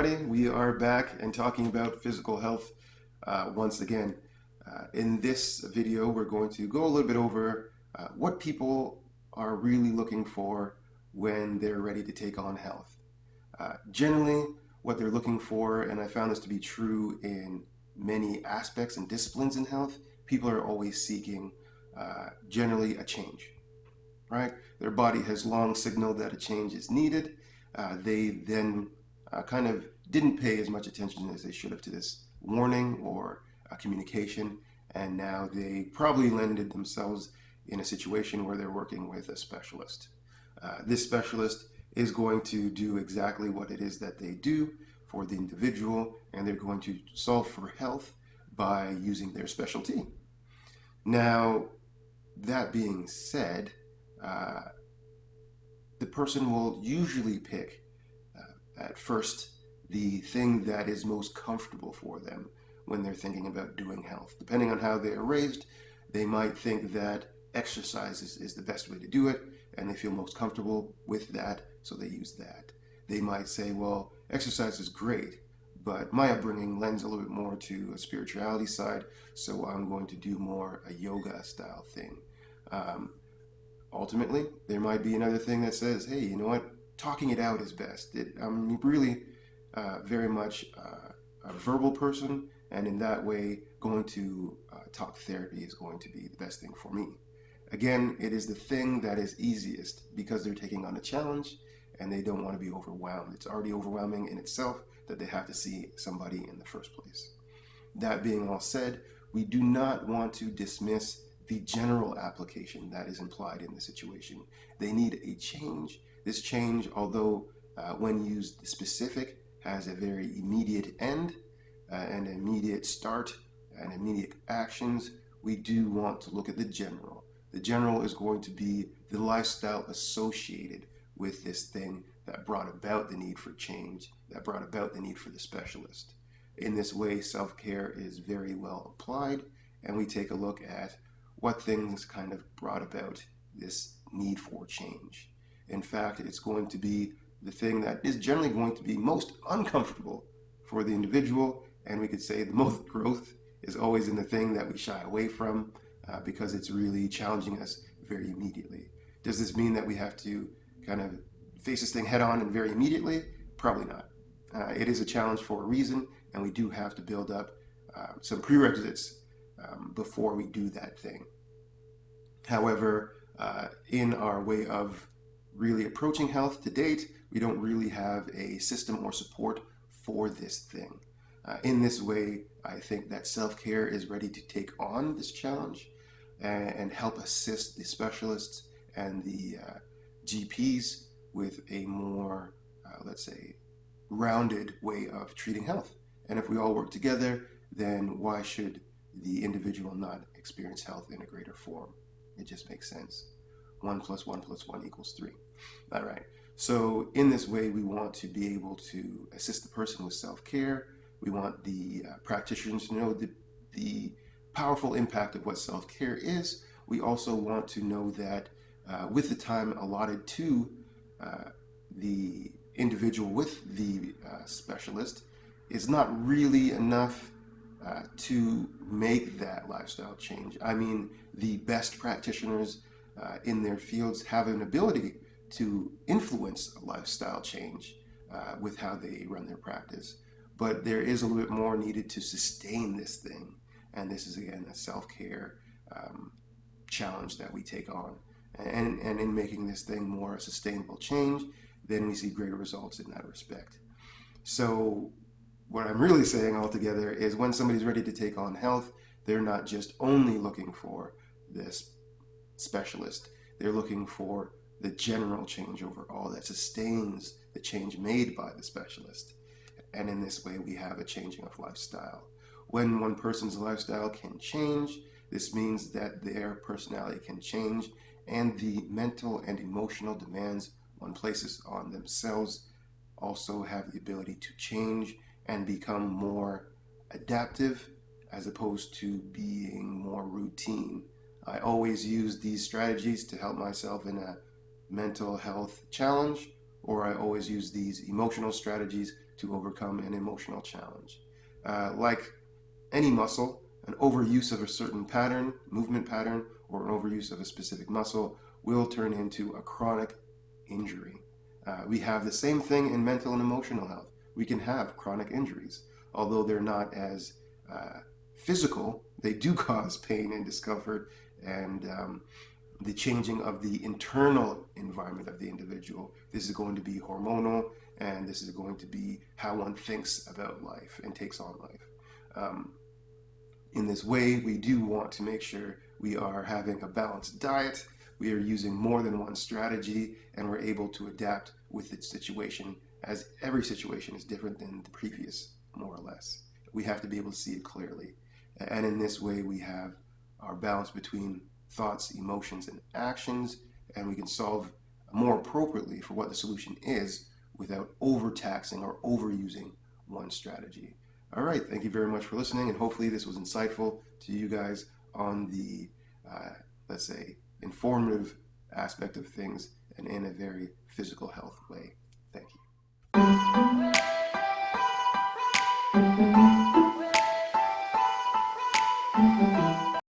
everybody. We are back and talking about physical health once again. In this video, we're going to go a little bit over what people are really looking for when they're ready to take on health. Generally, what they're looking for, and I found this to be true in many aspects and disciplines in health, people are always seeking generally a change, right? Their body has long signaled that a change is needed. They then kind of didn't pay as much attention as they should have to this warning or communication, and now they probably landed themselves in a situation where they're working with a specialist. This specialist is going to do exactly what it is that they do for the individual, and they're going to solve for health by using their specialty. Now, that being said, the person will usually pick at first the thing that is most comfortable for them when they're thinking about doing health. Depending on how they are raised, they might think that exercise is the best way to do it, and they feel most comfortable with that, so they use that. They might say, well, exercise is great, but my upbringing lends a little bit more to a spirituality side, so I'm going to do more a yoga style thing. Ultimately, there might be another thing that says, hey, you know what, talking it out is best. I'm really very much a verbal person, and in that way, going to talk therapy is going to be the best thing for me. Again, it is the thing that is easiest because they're taking on a challenge and they don't want to be overwhelmed. It's already overwhelming in itself that they have to see somebody in the first place. That being all said, we do not want to dismiss the general application that is implied in the situation. They need a change. This change, although when used specific, has a very immediate end, an immediate start, and immediate actions, we do want to look at the general. The general is going to be the lifestyle associated with this thing that brought about the need for change, that brought about the need for the specialist. In this way, self-care is very well applied, and we take a look at what things kind of brought about this need for change. In fact, it's going to be the thing that is generally going to be most uncomfortable for the individual, and we could say the most growth is always in the thing that we shy away from because it's really challenging us very immediately. Does this mean that we have to kind of face this thing head on and very immediately? Probably not. It is a challenge for a reason, and we do have to build up some prerequisites before we do that thing. However, in our way of really approaching health to date, we don't really have a system or support for this thing. In this way, I think that self-care is ready to take on this challenge and help assist the specialists and the GPs with a more, let's say, rounded way of treating health. And if we all work together, then why should the individual not experience health in a greater form? It just makes sense. 1 + 1 + 1 = 3. All right. So in this way, we want to be able to assist the person with self-care. We want the practitioners to know the powerful impact of what self-care is. We also want to know that with the time allotted to the individual with the specialist is not really enough to make that lifestyle change. I mean, the best practitioners in their fields have an ability to influence a lifestyle change with how they run their practice. But there is a little bit more needed to sustain this thing. And this is, again, a self-care challenge that we take on. And in making this thing more a sustainable change, then we see greater results in that respect. So what I'm really saying altogether is when somebody's ready to take on health, they're not just only looking for this specialist. They're looking for the general change overall that sustains the change made by the specialist. And in this way, we have a changing of lifestyle. When one person's lifestyle can change, this means that their personality can change, and the mental and emotional demands one places on themselves also have the ability to change and become more adaptive as opposed to being more routine. I always use these strategies to help myself in a mental health challenge, or I always use these emotional strategies to overcome an emotional challenge. Like any muscle, an overuse of a certain pattern, movement pattern, or an overuse of a specific muscle will turn into a chronic injury. We have the same thing in mental and emotional health. We can have chronic injuries, although they're not as physical. They do cause pain and discomfort and the changing of the internal environment of the individual. This is going to be hormonal, and this is going to be how one thinks about life and takes on life. Um, in this way, we do want to make sure we are having a balanced diet, we are using more than one strategy, and we're able to adapt with its situation, as every situation is different than the previous, more or less. We have to be able to see it clearly. And in this way, we have our balance between thoughts, emotions, and actions, and we can solve more appropriately for what the solution is without overtaxing or overusing one strategy. All right, thank you very much for listening, and hopefully this was insightful to you guys on the, let's say, informative aspect of things and in a very physical health way.